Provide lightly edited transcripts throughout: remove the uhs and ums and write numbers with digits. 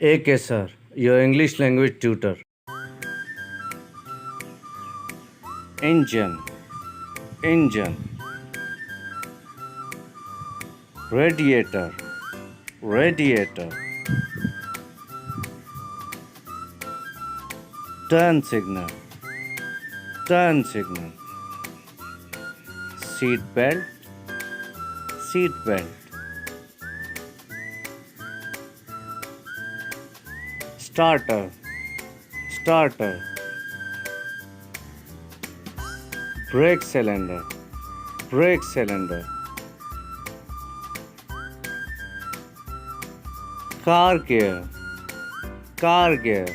AK sir, your English language tutor. Engine, engine. Radiator, radiator. Turn signal, turn signal. Seat belt, seat belt. Starter, starter. Brake cylinder, brake cylinder. Car gear, car gear.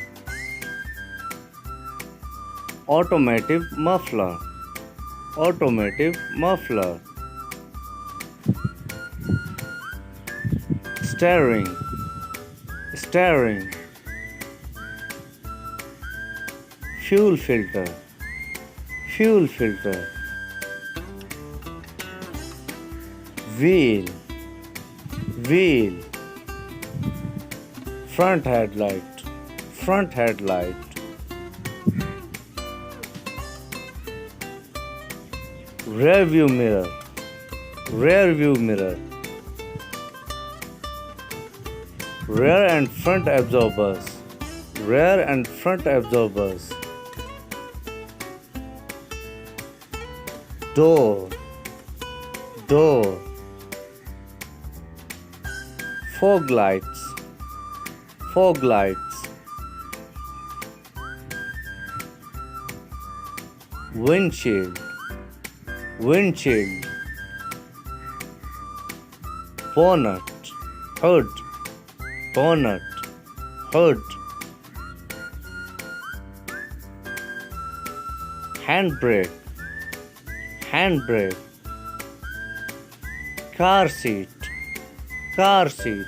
Automotive muffler, automotive muffler. Steering, steering. Fuel filter, fuel filter. Wheel, wheel. Front headlight, front headlight. Rearview mirror, rearview mirror. Rear and front absorbers, rear and front absorbers. Door, door. Fog lights, fog lights. Windshield, windshield. Bonnet, hood, bonnet, hood. Handbrake, handbrake. Car seat, car seat.